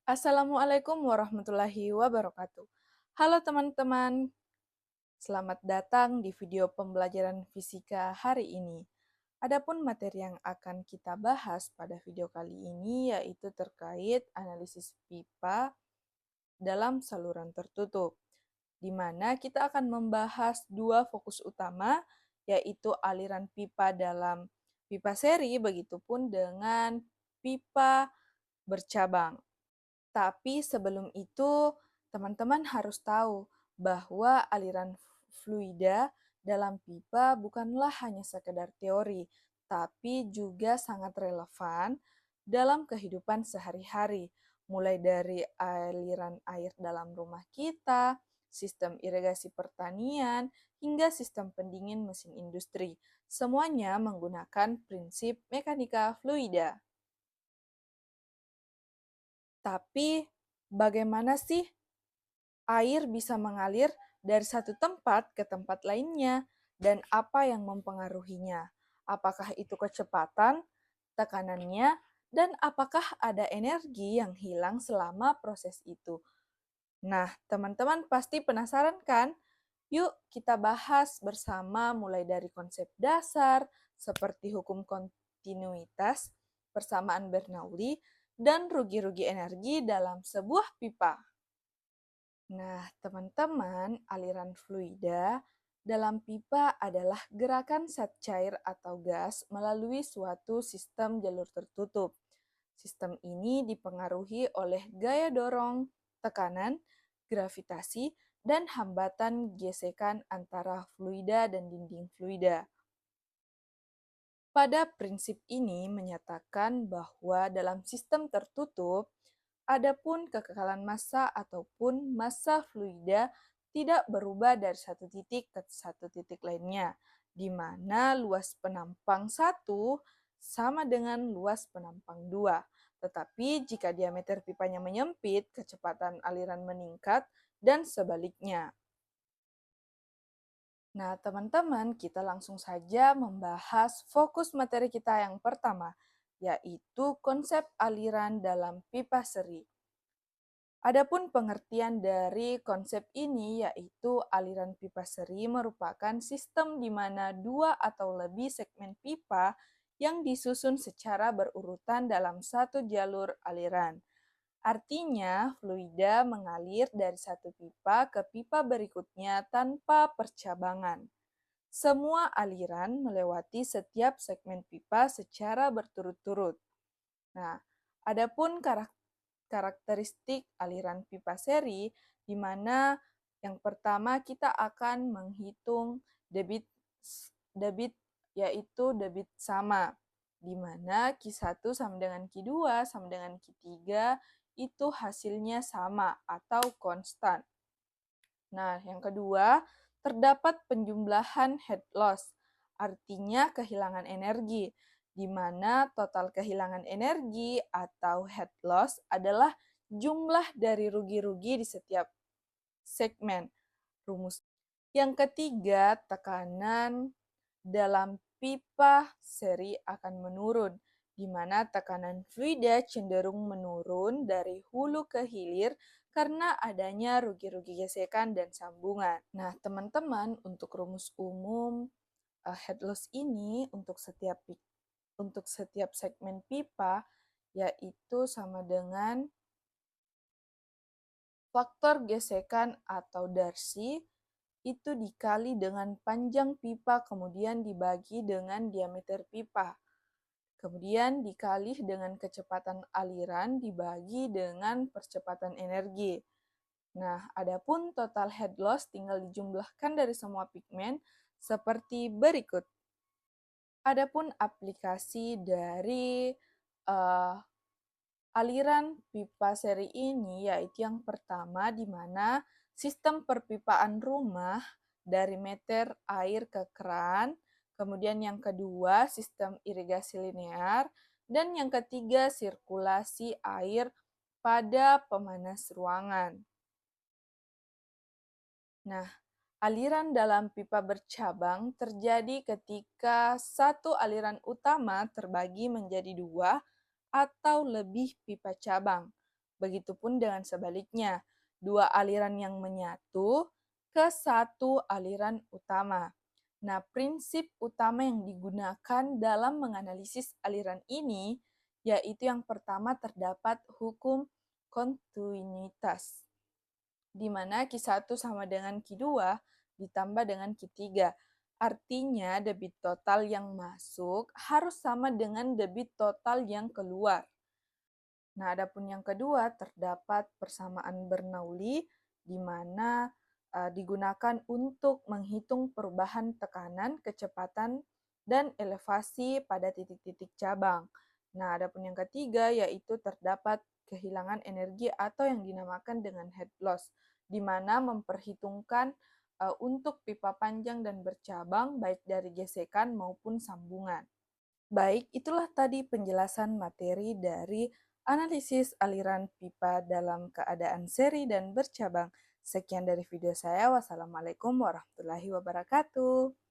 Assalamualaikum warahmatullahi wabarakatuh. Halo teman-teman, selamat datang di video pembelajaran fisika hari ini. Adapun materi yang akan kita bahas pada video kali ini yaitu terkait analisis pipa dalam saluran tertutup, di mana kita akan membahas dua fokus utama, yaitu aliran pipa dalam pipa seri, begitupun dengan pipa bercabang. Tapi sebelum itu, teman-teman harus tahu bahwa aliran fluida dalam pipa bukanlah hanya sekedar teori, tapi juga sangat relevan dalam kehidupan sehari-hari, mulai dari aliran air dalam rumah kita, sistem irigasi pertanian, hingga sistem pendingin mesin industri. Semuanya menggunakan prinsip mekanika fluida. Tapi bagaimana sih air bisa mengalir dari satu tempat ke tempat lainnya dan apa yang mempengaruhinya? Apakah itu kecepatan, tekanannya, dan apakah ada energi yang hilang selama proses itu? Nah, teman-teman pasti penasaran kan? Yuk kita bahas bersama mulai dari konsep dasar seperti hukum kontinuitas, persamaan Bernoulli, dan rugi-rugi energi dalam sebuah pipa. Nah, teman-teman, aliran fluida dalam pipa adalah gerakan zat cair atau gas melalui suatu sistem jalur tertutup. Sistem ini dipengaruhi oleh gaya dorong, tekanan, gravitasi, dan hambatan gesekan antara fluida dan dinding fluida. Pada prinsip ini menyatakan bahwa dalam sistem tertutup, adapun kekekalan massa ataupun massa fluida tidak berubah dari satu titik ke satu titik lainnya, di mana luas penampang 1 sama dengan luas penampang 2. Tetapi jika diameter pipanya menyempit, kecepatan aliran meningkat, dan sebaliknya. Nah, teman-teman, kita langsung saja membahas fokus materi kita yang pertama, yaitu konsep aliran dalam pipa seri. Adapun pengertian dari konsep ini yaitu aliran pipa seri merupakan sistem di mana dua atau lebih segmen pipa yang disusun secara berurutan dalam satu jalur aliran. Artinya, fluida mengalir dari satu pipa ke pipa berikutnya tanpa percabangan. Semua aliran melewati setiap segmen pipa secara berturut-turut. Nah, adapun karakteristik aliran pipa seri, di mana yang pertama kita akan menghitung debit yaitu debit sama, di mana Q1 sama dengan Q2 sama dengan Q3 itu hasilnya sama atau konstan. Nah, yang kedua, terdapat penjumlahan head loss, artinya kehilangan energi, di mana total kehilangan energi atau head loss adalah jumlah dari rugi-rugi di setiap segmen. Rumus. Yang ketiga, tekanan dalam pipa seri akan menurun, di mana tekanan fluida cenderung menurun dari hulu ke hilir karena adanya rugi-rugi gesekan dan sambungan. Nah, teman-teman, untuk rumus umum head loss ini untuk setiap segmen pipa yaitu sama dengan faktor gesekan atau Darcy itu dikali dengan panjang pipa, kemudian dibagi dengan diameter pipa. Kemudian dikali dengan kecepatan aliran dibagi dengan percepatan energi. Nah, adapun total head loss tinggal dijumlahkan dari semua pigmen seperti berikut. Adapun aplikasi dari aliran pipa seri ini yaitu yang pertama di mana sistem perpipaan rumah dari meter air ke keran, kemudian yang kedua sistem irigasi linear, dan yang ketiga sirkulasi air pada pemanas ruangan. Nah, aliran dalam pipa bercabang terjadi ketika satu aliran utama terbagi menjadi dua atau lebih pipa cabang. Begitupun dengan sebaliknya, dua aliran yang menyatu ke satu aliran utama. Nah, prinsip utama yang digunakan dalam menganalisis aliran ini yaitu yang pertama terdapat hukum kontinuitas, di mana Q1 sama dengan Q2 ditambah dengan Q3. Artinya debit total yang masuk harus sama dengan debit total yang keluar. Nah, adapun yang kedua terdapat persamaan Bernoulli di mana digunakan untuk menghitung perubahan tekanan, kecepatan, dan elevasi pada titik-titik cabang. Nah, adapun yang ketiga yaitu terdapat kehilangan energi atau yang dinamakan dengan head loss, di mana memperhitungkan untuk pipa panjang dan bercabang baik dari gesekan maupun sambungan. Baik, itulah tadi penjelasan materi dari analisis aliran pipa dalam keadaan seri dan bercabang. Sekian dari video saya. Wassalamualaikum warahmatullahi wabarakatuh.